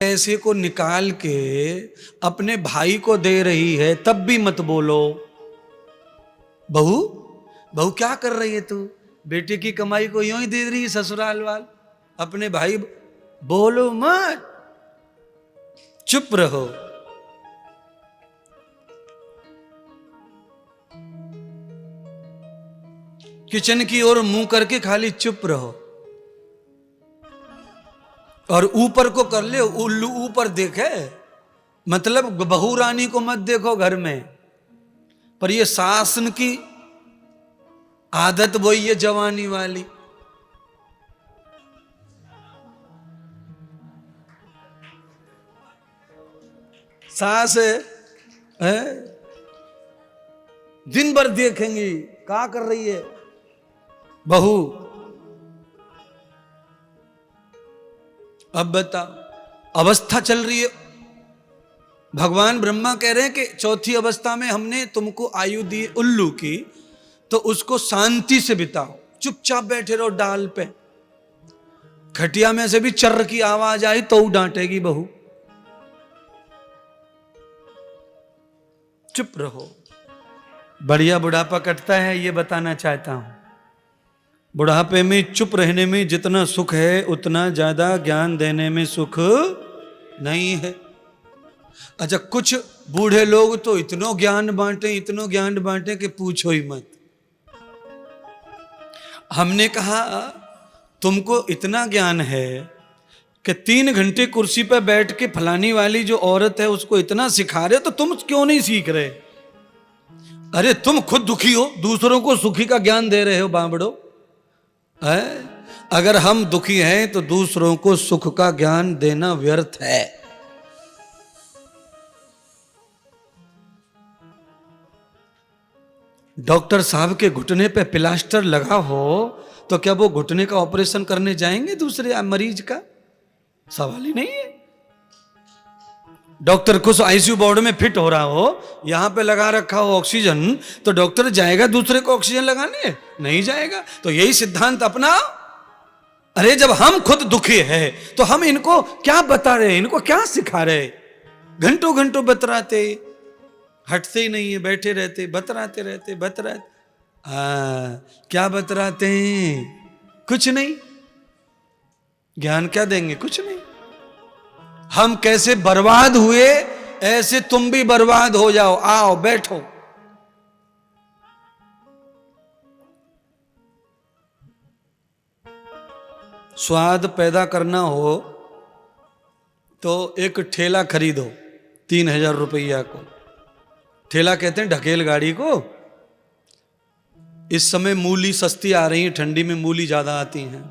पैसे को निकाल के अपने भाई को दे रही है तब भी मत बोलो। बहू बहू क्या कर रही है तू? बेटे की कमाई को यूं ही दे रही है ससुराल वाल अपने भाई। बोलो मत, चुप रहो। किचन की ओर मुंह करके खाली चुप रहो और ऊपर को कर ले। उल्लू ऊपर देखे, मतलब बहू रानी को मत देखो घर में। पर ये शासन की आदत वही है जवानी वाली। सास है दिन भर देखेंगी क्या कर रही है बहू। अब बता, अवस्था चल रही है। भगवान ब्रह्मा कह रहे हैं कि चौथी अवस्था में हमने तुमको आयु दी उल्लू की, तो उसको शांति से बिताओ। चुपचाप बैठे रहो डाल पे। खटिया में से भी चर्र की आवाज आई तो डांटेगी बहू। चुप रहो। बढ़िया बुढ़ापा कटता है ये बताना चाहता हूं। बुढ़ापे में चुप रहने में जितना सुख है उतना ज्यादा ज्ञान देने में सुख नहीं है। अच्छा, कुछ बूढ़े लोग तो इतनो ज्ञान बांटे कि पूछो ही मत। हमने कहा तुमको इतना ज्ञान है कि 3 घंटे कुर्सी पर बैठ के फलानी वाली जो औरत है उसको इतना सिखा रहे, तो तुम क्यों नहीं सीख रहे? अरे तुम खुद दुखी हो, दूसरों को सुखी का ज्ञान दे रहे हो बाबड़ो। अगर हम दुखी हैं तो दूसरों को सुख का ज्ञान देना व्यर्थ है। डॉक्टर साहब के घुटने पे प्लास्टर लगा हो तो क्या वो घुटने का ऑपरेशन करने जाएंगे दूसरे मरीज का? सवाल ही नहीं है। डॉक्टर कुछ आईसीयू वार्ड में फिट हो रहा हो, यहां पे लगा रखा हो ऑक्सीजन, तो डॉक्टर जाएगा दूसरे को ऑक्सीजन लगाने? नहीं जाएगा। तो यही सिद्धांत अपना। अरे जब हम खुद दुखी है तो हम इनको क्या बता रहे, इनको क्या सिखा रहे? घंटों घंटों बतराते, हटते ही नहीं है, बैठे रहते, बतराते। क्या बतराते हैं? कुछ नहीं। ज्ञान क्या देंगे? कुछ नहीं। हम कैसे बर्बाद हुए ऐसे तुम भी बर्बाद हो जाओ। आओ बैठो। स्वाद पैदा करना हो तो एक ठेला खरीदो 3000 रुपया को। ठेला कहते हैं ढकेल गाड़ी को। इस समय मूली सस्ती आ रही है, ठंडी में मूली ज्यादा आती हैं।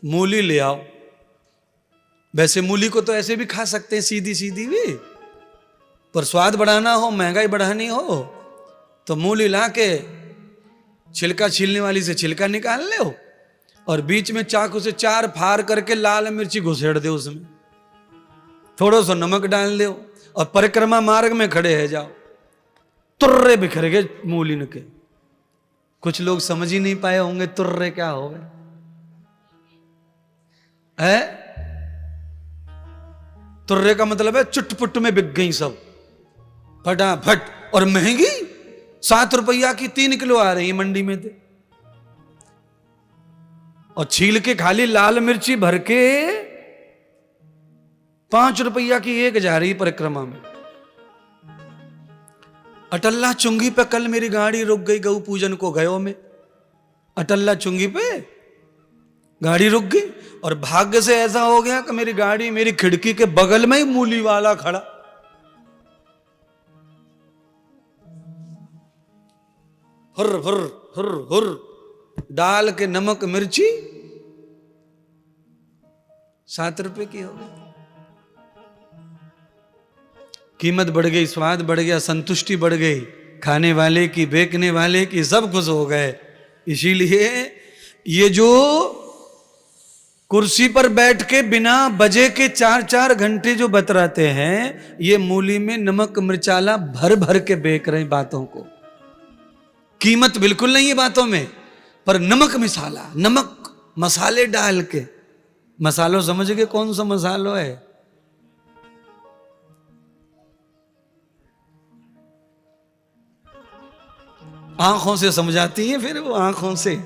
मूली ले आओ। वैसे मूली को तो ऐसे भी खा सकते हैं सीधी सीधी भी, पर स्वाद बढ़ाना हो, महंगाई बढ़ानी हो तो मूली ला के छिलका छीलने वाली से छिलका निकाल लो और बीच में चाकू से 4 फाड़ करके लाल मिर्ची घुसेड़ दो, उसमें थोड़ा सा नमक डाल दो और परिक्रमा मार्ग में खड़े है जाओ। तुर्रे बिखर गए मूली के। कुछ लोग समझ ही नहीं पाए होंगे तुर्रे क्या हो गए है। तुर्रे का मतलब है चुटपुट में बिक गई सब फटाफट। और महंगी 7 रुपया की 3 किलो आ रही है मंडी में थे। और छील के खाली लाल मिर्ची भर के 5 रुपया की एक जा रही परिक्रमा में। अटल्ला चुंगी पे कल मेरी गाड़ी रुक गई गऊ पूजन को गयो में। अटल्ला चुंगी पे गाड़ी रुक गई और भाग्य से ऐसा हो गया कि मेरी गाड़ी मेरी खिड़की के बगल में ही मूली वाला खड़ा। हुर हुर हुर हुर डाल के नमक मिर्ची 7 रुपए की हो गई। कीमत बढ़ गई, स्वाद बढ़ गया, संतुष्टि बढ़ गई, खाने वाले की, बेचने वाले की, सब खुश हो गए। इसीलिए ये जो कुर्सी पर बैठ के बिना बजे के 4-4 घंटे जो बतराते हैं, ये मूली में नमक मिर्चाला भर भर के बेच रहे बातों को। कीमत बिल्कुल नहीं है बातों में, पर नमक मिसाला, नमक मसाले डाल के। मसालो समझ गए कौन सा मसालो है? आंखों से समझाती हैं, फिर वो आंखों से।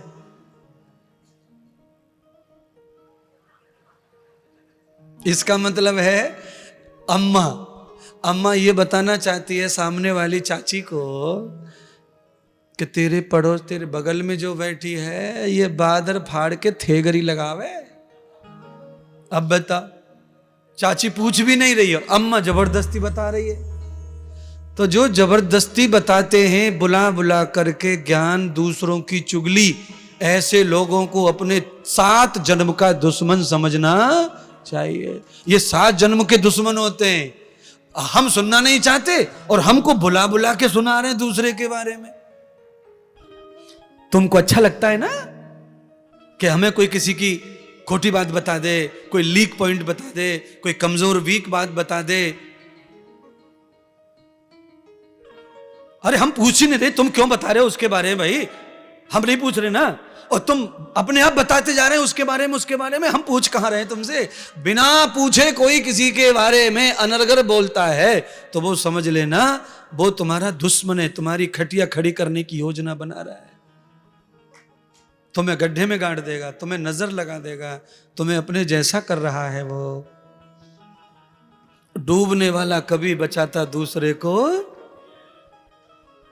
इसका मतलब है अम्मा, अम्मा ये बताना चाहती है सामने वाली चाची को कि तेरे पड़ोस, तेरे बगल में जो बैठी है ये बादर फाड़ के थेगरी लगावे। अब बता, चाची पूछ भी नहीं रही है, अम्मा जबरदस्ती बता रही है। तो जो जबरदस्ती बताते हैं बुला बुला करके ज्ञान, दूसरों की चुगली, ऐसे लोगों को अपने 7 जन्म का दुश्मन समझना चाहिए। ये 7 जन्म के दुश्मन होते हैं। हम सुनना नहीं चाहते और हमको बुला बुला के सुना रहे हैं दूसरे के बारे में। तुमको अच्छा लगता है ना कि हमें कोई किसी की खोटी बात बता दे, कोई लीक पॉइंट बता दे, कोई कमजोर वीक बात बता दे। अरे हम पूछ ही नहीं रहे, तुम क्यों बता रहे हो उसके बारे में भाई? हम नहीं पूछ रहे ना, और तुम अपने आप बताते जा रहे हैं उसके बारे में, उसके बारे में। हम पूछ कहां रहे हैं तुमसे? बिना पूछे कोई किसी के बारे में अनर्गल बोलता है तो वो समझ लेना वो तुम्हारा दुश्मन है, तुम्हारी खटिया खड़ी करने की योजना बना रहा है। तुम्हें गड्ढे में गाड़ देगा, तुम्हें नजर लगा देगा, तुम्हें अपने जैसा कर रहा है वो। डूबने वाला कभी बचाता दूसरे को,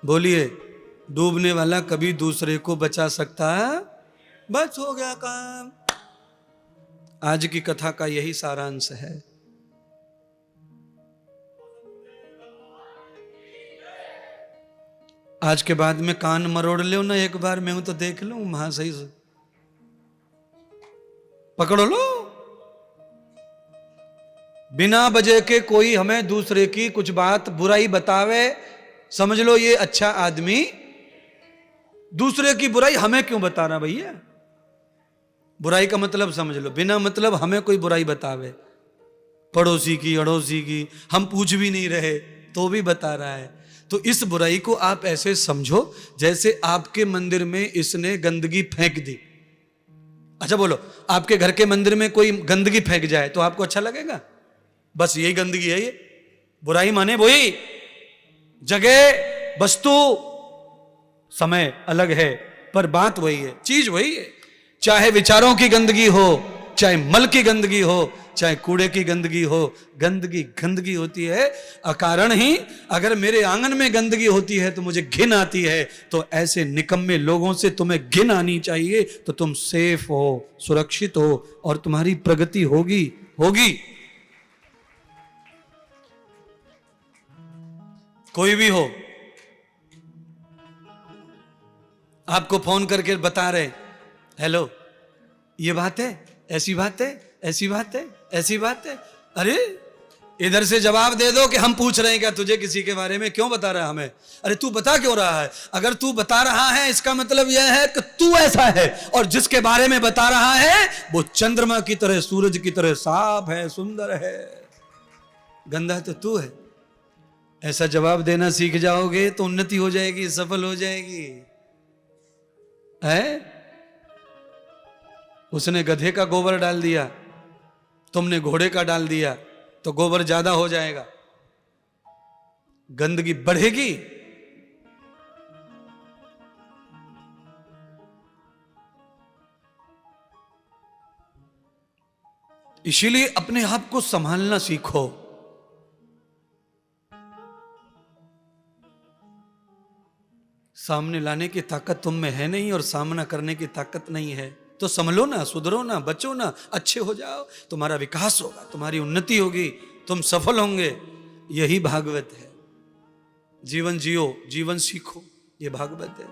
बोलिए, डूबने वाला कभी दूसरे को बचा सकता? बस हो गया काम। आज की कथा का यही सारांश है। आज के बाद में कान मरोड़ लो ना एक बार, मैं हूं तो देख लूं वहां सही से पकड़ो लो। बिना वजह के कोई हमें दूसरे की कुछ बात बुराई बतावे, समझ लो ये अच्छा आदमी। दूसरे की बुराई हमें क्यों बता रहा भैया? बुराई का मतलब समझ लो, बिना मतलब हमें कोई बुराई बतावे, पड़ोसी की, अड़ोसी की, हम पूछ भी नहीं रहे तो भी बता रहा है। तो इस बुराई को आप ऐसे समझो जैसे आपके मंदिर में इसने गंदगी फेंक दी। अच्छा बोलो, आपके घर के मंदिर में कोई गंदगी फेंक जाए तो आपको अच्छा लगेगा? बस यही गंदगी है ये। बुराई माने वही, जगह, वस्तु, समय अलग है पर बात वही है, चीज वही है। चाहे विचारों की गंदगी हो, चाहे मल की गंदगी हो, चाहे कूड़े की गंदगी हो, गंदगी गंदगी होती है अकारण ही। अगर मेरे आंगन में गंदगी होती है तो मुझे घिन आती है, तो ऐसे निकम्मे लोगों से तुम्हें घिन आनी चाहिए, तो तुम सेफ हो, सुरक्षित हो और तुम्हारी प्रगति होगी होगी। कोई भी हो, आपको फोन करके बता रहे, हेलो ये बात है, ऐसी बात है, ऐसी बात है, ऐसी बात है। अरे इधर से जवाब दे दो कि हम पूछ रहे हैं क्या तुझे किसी के बारे में, क्यों बता रहा है हमें? अरे तू बता क्यों रहा है? अगर तू बता रहा है इसका मतलब यह है कि तू ऐसा है, और जिसके बारे में बता रहा है वो चंद्रमा की तरह, सूरज की तरह साफ है, सुंदर है। गंदा तो तू है। ऐसा जवाब देना सीख जाओगे तो उन्नति हो जाएगी, सफल हो जाएगी। है? उसने गधे का गोबर डाल दिया, तुमने घोड़े का डाल दिया, तो गोबर ज्यादा हो जाएगा, गंदगी बढ़ेगी। इसीलिए अपने आप को संभालना सीखो। सामने लाने की ताकत तुम में है नहीं और सामना करने की ताकत नहीं है, तो संभलो ना, सुधरो ना, बचो ना, अच्छे हो जाओ, तुम्हारा विकास होगा, तुम्हारी उन्नति होगी, तुम सफल होंगे। यही भागवत है। जीवन जियो, जीवन सीखो, ये भागवत है।